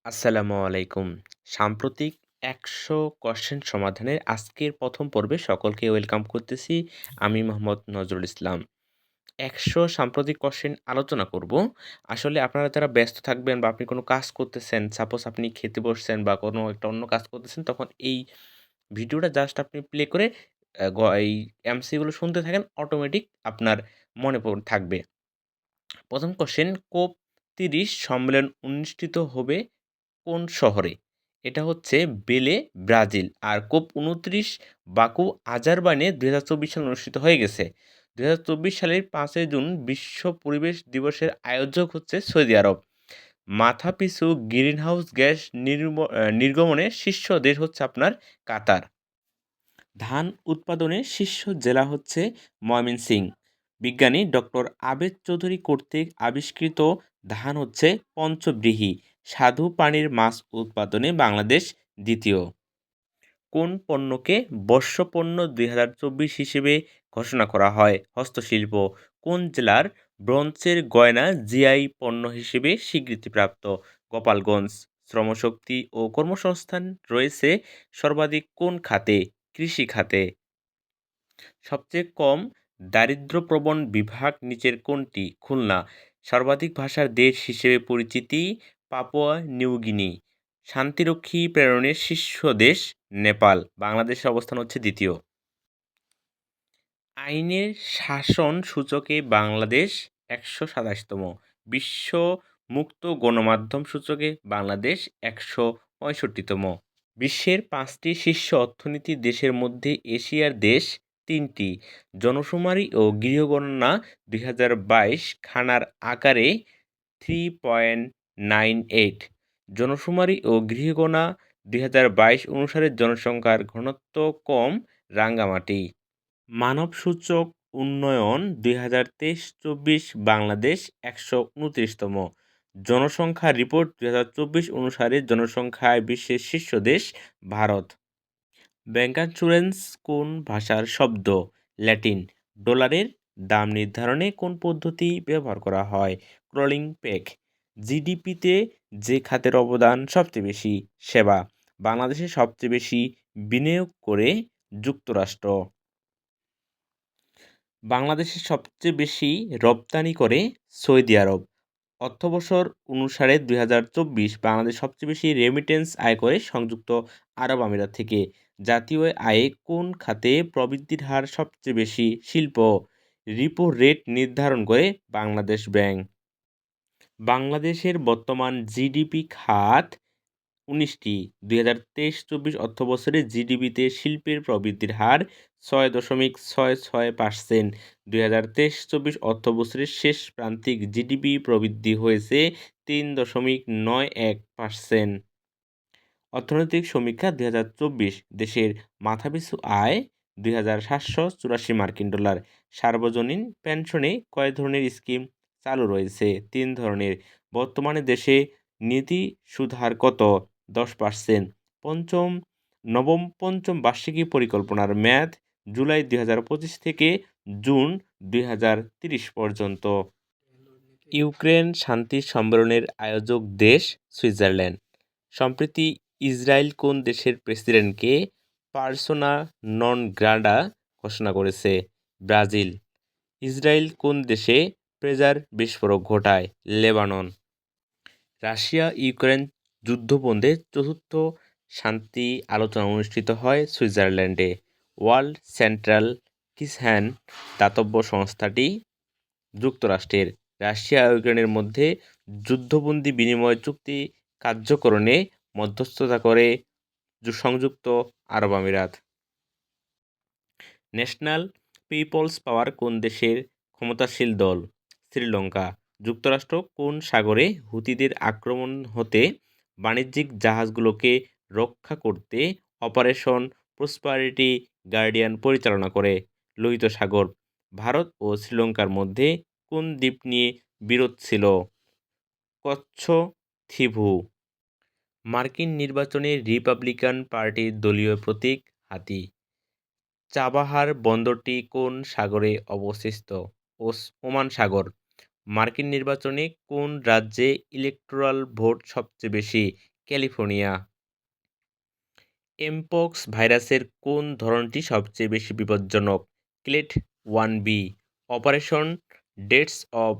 আসসালামু আলাইকুম। সাম্প্রতিক ১০০ কোয়েশ্চেন সমাধানের আজকের প্রথম পর্বে সকলকে ওয়েলকাম করতেছি। আমি মোহাম্মদ নজরুল ইসলাম। ১০০ সাম্প্রতিক কোয়েশ্চেন আলোচনা করব। আসলে আপনারা যারা ব্যস্ত থাকবেন বা আপনি কোনো কাজ করতেছেন, সাপোজ আপনি খেতে বসছেন বা কোনো একটা অন্য কাজ করতেছেন, তখন এই ভিডিওটা জাস্ট আপনি প্লে করে এই এমসিকিউ গুলো শুনতে থাকেন, অটোমেটিক আপনার মনে থাকবে। প্রথম কোয়েশ্চেন, COP30 সম্মেলন অনুষ্ঠিত হবে কোন শহরে? এটা হচ্ছে বেলে, ব্রাজিল। আর COP29 বাকু, আজারবাইজানে ২০২৪ সালে অনুষ্ঠিত হয়ে গেছে। ২০২৪ সালের ৫ই জুন বিশ্ব পরিবেশ দিবসের আয়োজক হচ্ছে সৌদি আরব। মাথাপিছু গ্রিনহাউস গ্যাস নির্গমনে শীর্ষ দেশ হচ্ছে আপনার কাতার। ধান উৎপাদনে শীর্ষ জেলা হচ্ছে ময়মনসিংহ। বিজ্ঞানী ডক্টর আবেদ চৌধুরী কর্তৃক আবিষ্কৃত ধান হচ্ছে পঞ্চব্রীহি। স্বাদু পানির মাছ উৎপাদনে বাংলাদেশ দ্বিতীয়। কোন পণ্যকে বর্ষপণ্য ২০২৪ হিসেবে ঘোষণা করা হয়? হস্তশিল্প। কোন জেলার ব্রোঞ্জের গয়না জিআই পণ্য হিসেবে স্বীকৃতিপ্রাপ্ত? গোপালগঞ্জ। শ্রমশক্তি ও কর্মসংস্থান রয়েছে সর্বাধিক কোন খাতে? কৃষি খাতে। সবচেয়ে কম দারিদ্র্যপ্রবণ বিভাগ নিচের কোনটি? খুলনা। সর্বাধিক ভাষার দেশ হিসেবে পরিচিতি পাপুয়া নিউগিনি। শান্তিরক্ষী প্রেরণের শীর্ষ দেশ নেপাল। বাংলাদেশের অবস্থান হচ্ছে দ্বিতীয়। আইনের শাসন সূচকে বাংলাদেশ ১২৭তম। বিশ্ব মুক্ত গণমাধ্যম সূচকে বাংলাদেশ ১৬৫তম। বিশ্বের ৫টি শীর্ষ অর্থনীতি দেশের মধ্যে এশিয়ার দেশ ৩টি। জনশুমারি ও গৃহগণনা ২০২২ খানার আকারে 3.98। জনশুমারি ও গৃহগণনা ২০২২ অনুসারে জনসংখ্যার ঘনত্ব কম রাঙ্গামাটি। মানব সূচক উন্নয়ন ২০২৩-২৪ বাংলাদেশ ১২৯তম। জনসংখ্যা রিপোর্ট ২০২৪ অনুসারে জনসংখ্যায় বিশ্বের শীর্ষ দেশ ভারত। ব্যাংকান্সুরেন্স কোন ভাষার শব্দ? ল্যাটিন। ডলারের দাম নির্ধারণে কোন পদ্ধতি ব্যবহার করা হয়? Crawling peg. জিডিপিতে যে খাতের অবদান সবচেয়ে বেশি? সেবা। বাংলাদেশে সবচেয়ে বেশি বিনিয়োগ করে যুক্তরাষ্ট্র। বাংলাদেশে সবচেয়ে বেশি রপ্তানি করে সৌদি আরব। অর্থবছর অনুসারে ২০২৪ বাংলাদেশ সবচেয়ে বেশি রেমিটেন্স আয় করে সংযুক্ত আরব আমিরাত থেকে। জাতীয় আয়ে কোন খাতে প্রবৃদ্ধির হার সবচেয়ে বেশি? শিল্প। রিপো রেট নির্ধারণ করে বাংলাদেশ ব্যাংক। বাংলাদেশের বর্তমান জিডিপি খাত ১৯টি। ২০২৩-২৪ অর্থবছরে জিডিপিতে শিল্পের প্রবৃদ্ধির হার ৬.৬৬%। ২০২৩-২৪ অর্থবছরের শেষ প্রান্তিক জিডিপি প্রবৃদ্ধি হয়েছে ৩.৯১%। অর্থনৈতিক সমীক্ষা ২০২৪ দেশের মাথাপিছু আয় ২,৭৮৪ মার্কিন ডলার। সার্বজনীন পেনশনে কয় ধরনের স্কিম চালু রয়েছে? ৩ ধরনের। বর্তমানে দেশে নীতি সুদহার কত? 10%। নবম পঞ্চম বার্ষিকী পরিকল্পনার মেয়াদ জুলাই ২০২৫ থেকে জুন ২০৩০ পর্যন্ত। ইউক্রেন শান্তি সম্মেলনের আয়োজক দেশ সুইজারল্যান্ড। সম্প্রতি ইসরায়েল কোন দেশের প্রেসিডেন্টকে পার্সোনা নন গ্রাটা ঘোষণা করেছে? ব্রাজিল। ইসরায়েল কোন দেশে ট্রেজার বিস্ফোরক ঘটায়? লেবানন। রাশিয়া ইউক্রেন যুদ্ধবন্ধে চতুর্থ শান্তি আলোচনা অনুষ্ঠিত হয় সুইজারল্যান্ডে। ওয়ার্ল্ড সেন্ট্রাল কিসহ্যান দাতব্য সংস্থাটি যুক্তরাষ্ট্রের। রাশিয়া ও ইউক্রেনের মধ্যে যুদ্ধবন্দী বিনিময় চুক্তি কার্যকরণে মধ্যস্থতা করে সংযুক্ত আরব আমিরাত। ন্যাশনাল পিপলস পাওয়ার কোন দেশের ক্ষমতাশীল দল? শ্রীলঙ্কা। যুক্তরাষ্ট্র কোন সাগরে হুতিদের আক্রমণ হতে বাণিজ্যিক জাহাজগুলোকে রক্ষা করতে অপারেশন প্রসপারিটি গার্ডিয়ান পরিচালনা করে? লোহিত সাগর। ভারত ও শ্রীলঙ্কার মধ্যে কোন দ্বীপ নিয়ে বিরোধ ছিল? কচ্ছ থিভু। মার্কিন নির্বাচনে রিপাবলিকান পার্টির দলীয় প্রতীক হাতি। চাবাহার বন্দরটি কোন সাগরে অবস্থিত? ওমান সাগর। মার্কিন নির্বাচনে কোন রাজ্যে ইলেকটোরাল ভোট সবচেয়ে বেশি? ক্যালিফোর্নিয়া। এমপক্স ভাইরাসের কোন ধরনটি সবচেয়ে বেশি বিপজ্জনক? Clade 1b। অপারেশন ডেটস অব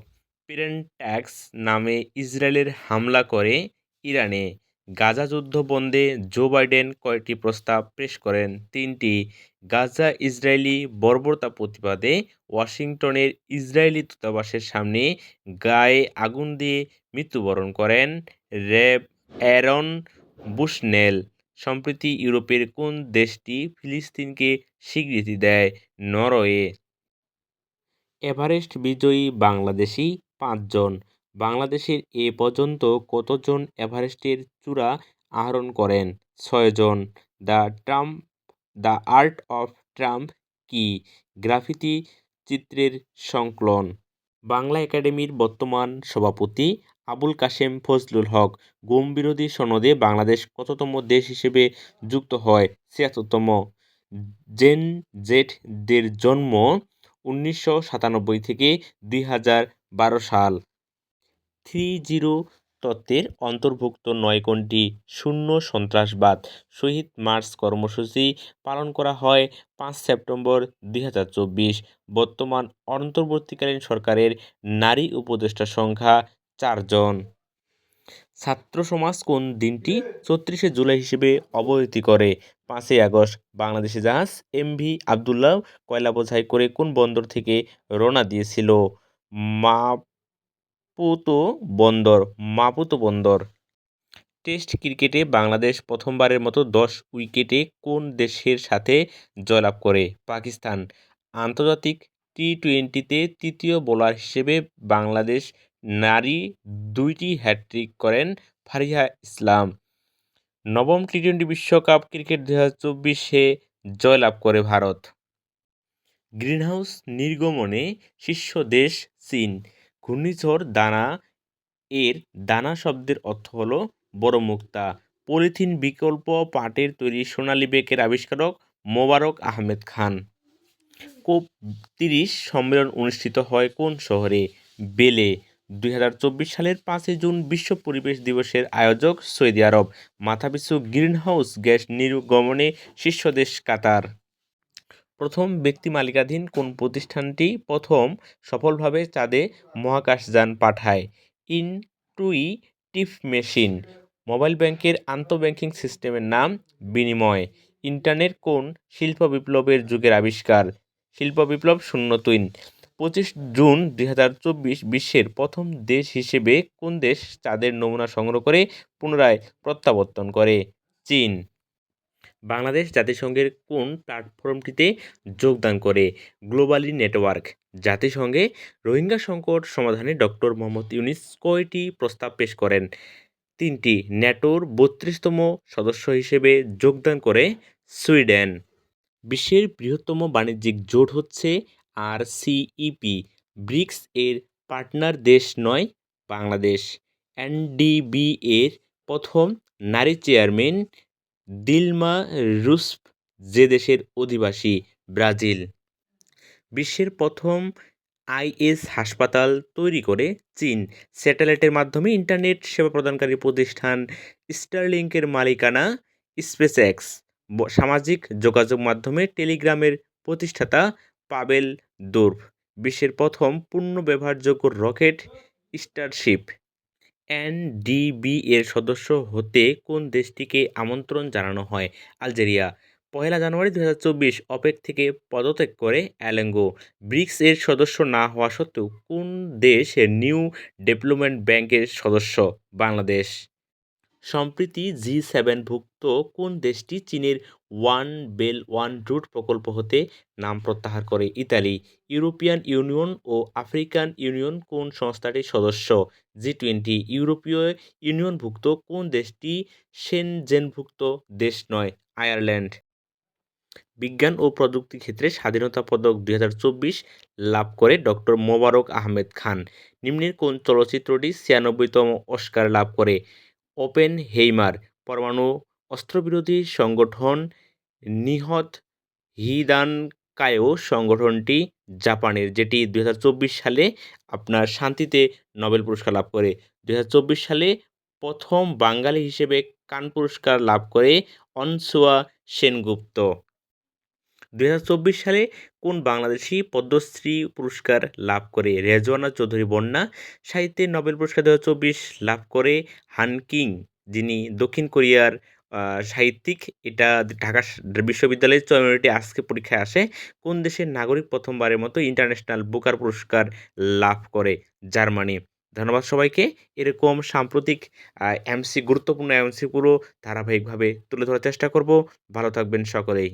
পেরেন্ট্যাক্স নামে ইসরায়েলের হামলা করে ইরানে। গাজা যুদ্ধ বন্ধে জো বাইডেন কয়টি প্রস্তাব পেশ করেন? 3টি। গাজা ইসরায়েলি বর্বরতা প্রতিবাদে ওয়াশিংটনের ইসরায়েলি দূতাবাসের সামনে গায়ে আগুন দিয়ে মৃত্যুবরণ করেন রেব অ্যারন বুশনেল। সম্প্রতি ইউরোপের কোন দেশটি ফিলিস্তিনকে স্বীকৃতি দেয়? নরওয়ে। এভারেস্ট বিজয়ী বাংলাদেশি 5 জন। বাংলাদেশের এ পর্যন্ত কতজন এভারেস্টের চূড়া আরোহণ করেন? 6 জন। দ্য আর্ট অফ ট্রাম্প কি? গ্রাফিতি চিত্রের সংকলন। বাংলা একাডেমির বর্তমান সভাপতি আবুল কাশেম ফজলুল হক। গুম-বিরোধী সনদে বাংলাদেশ কততম দেশ হিসেবে যুক্ত হয়? ৭৬তম। জেন জেড-দের জন্ম ১৯৯৭ থেকে ২০১২ সাল। ৩-0 তত্ত্বের অন্তর্ভুক্ত নয় কোনটি? শূন্য সন্ত্রাসবাদ। শহীদ মার্চ কর্মসূচি পালন করা হয় ৫ সেপ্টেম্বর ২০২৪। বর্তমান অন্তর্বর্তীকালীন সরকারের নারী উপদেষ্টা সংখ্যা ৪ জন। ছাত্র সমাজ কোন দিনটি ৩৪শে জুলাই হিসেবে অবহিত করে? ৫ই আগস্ট। বাংলাদেশি জাহাজ এমভি আবদুল্লাহ কয়লা বোঝাই করে কোন বন্দর থেকে রওনা দিয়েছিল? মাপুতো বন্দর। টেস্ট ক্রিকেটে বাংলাদেশ প্রথমবারের মতো ১০ উইকেটে কোন দেশের সাথে জয়লাভ করে? পাকিস্তান। আন্তর্জাতিক টি-টোয়েন্টিতে তৃতীয় বোলার হিসেবে বাংলাদেশ নারী ২টি হ্যাট্রিক করেন ফারিহা ইসলাম। নবম টি-টোয়েন্টি বিশ্বকাপ ক্রিকেট ২০২৪-এ জয়লাভ করে ভারত। গ্রিনহাউস নির্গমনে শীর্ষ দেশ চীন। ঘূর্ণিঝড় দানা এর দানা শব্দের অর্থ হল বড় মুক্তা। পলিথিন বিকল্প পাটের তৈরি সোনালী ব্যাগের আবিষ্কারক মোবারক আহমেদ খান। COP30 সম্মেলন অনুষ্ঠিত হয় কোন শহরে? বেলে। ২০২৪ সালের ৫ই জুন বিশ্ব পরিবেশ দিবসের আয়োজক সৌদি আরব। মাথাপিছু গ্রিনহাউস গ্যাস নির্গমনে শীর্ষ দেশ কাতার। প্রথম ব্যক্তি মালিকানাধীন কোন প্রতিষ্ঠানটি প্রথম সফলভাবে চাঁদে মহাকাশযান পাঠায়? Intuitive machine. মোবাইল ব্যাংকের আন্তঃব্যাংকিং সিস্টেমের নাম বিনিময়। ইন্টারনেট কোন শিল্প বিপ্লবের যুগের আবিষ্কার? শিল্প বিপ্লব ০৩। ২৫ জুন ২০২৪ বিশ্বের প্রথম দেশ হিসেবে কোন দেশ চাঁদের নমুনা সংগ্রহ করে পুনরায় প্রত্যাবর্তন করে? চীন। বাংলাদেশ জাতিসংঘের কোন প্ল্যাটফর্মটিতে যোগদান করে? Globally network. জাতিসংঘে রোহিঙ্গা সংকট সমাধানে ডক্টর মোহাম্মদ ইউনূস কয়টি প্রস্তাব পেশ করেন? ৩টি। ন্যাটোর ৩২তম সদস্য হিসেবে যোগদান করে সুইডেন। বিশ্বের বৃহত্তম বাণিজ্যিক জোট হচ্ছে RCEP। ব্রিক্স এর পার্টনার দেশ নয় বাংলাদেশ। এনডিবি এর প্রথম নারী চেয়ারম্যান দিলমা রুসফ যে দেশের অধিবাসী? ব্রাজিল। বিশ্বের প্রথম আইএস হাসপাতাল তৈরি করে চীন। স্যাটেলাইটের মাধ্যমে ইন্টারনেট সেবা প্রদানকারী প্রতিষ্ঠান স্টারলিংকের মালিকানা স্পেসএক্স। সামাজিক যোগাযোগ মাধ্যমে টেলিগ্রামের প্রতিষ্ঠাতা পাবেল দুর্ভ। বিশ্বের প্রথম পূর্ণ ব্যবহারযোগ্য রকেট স্টারশিপ। এনডিবি এর সদস্য হতে কোন দেশটিকে আমন্ত্রণ জানানো হয়? আলজেরিয়া। ১লা জানুয়ারি ২০২৪ ওপেক থেকে পদত্যাগ করে অ্যালেঙ্গো। ব্রিক্স এর সদস্য না হওয়া সত্ত্বেও কোন দেশ নিউ ডেভেলপমেন্ট ব্যাংকের সদস্য? বাংলাদেশ। সম্প্রতি জি7ভুক্ত কোন দেশটি চীনের ওয়ান বেল্ট ওয়ান রুট প্রকল্প হতে নাম প্রত্যাহার করে? ইতালি। ইউরোপিয়ান ইউনিয়ন ও আফ্রিকান ইউনিয়ন কোন সংস্থাটির সদস্য? জি20। ইউরোপীয় ইউনিয়নভুক্ত কোন দেশটি শেনজেনভুক্ত দেশ নয়? আয়ারল্যান্ড। বিজ্ঞান ও প্রযুক্তি ক্ষেত্রে স্বাধীনতা পদক ২০২৪ লাভ করে ডক্টর মোবারক আহমেদ খান। নিম্নের কোন চলচ্চিত্রটি ৯৬তম অস্কার লাভ করে? ওপেনহেইমার। পরমাণু অস্ত্রবিরোধী সংগঠন নিহত হিদানকায়ো সংগঠনটি জাপানের, যেটি ২০২৪ সালে আপনার শান্তিতে নোবেল পুরস্কার লাভ করে। ২০২৪ সালে প্রথম বাঙালি হিসেবে কান পুরস্কার লাভ করে অনসুয়া সেনগুপ্ত? ২০২৪ সালে কোন বাংলাদেশী পদ্মশ্রী পুরস্কার লাভ করে? রেজওয়ানা চৌধুরী বন্যা। সাহিত্যে নোবেল পুরস্কার ২০২৪ লাভ করে হান কিং, যিনি দক্ষিণ কোরিয়ার আ সাহিত্যিক। এটা ঢাকা বিশ্ববিদ্যালয়ের ৪টি আজকে পরীক্ষায় আসে। কোন দেশের নাগরিক প্রথমবারের মতো ইন্টারন্যাশনাল বুকার পুরস্কার লাভ করে? জার্মানি। ধন্যবাদ সবাইকে। এরকম সাম্প্রতিক গুরুত্বপূর্ণ এমসিকিউ ধারাবাহিকভাবে তুলে ধরার চেষ্টা করব। ভালো থাকবেন সকলেই।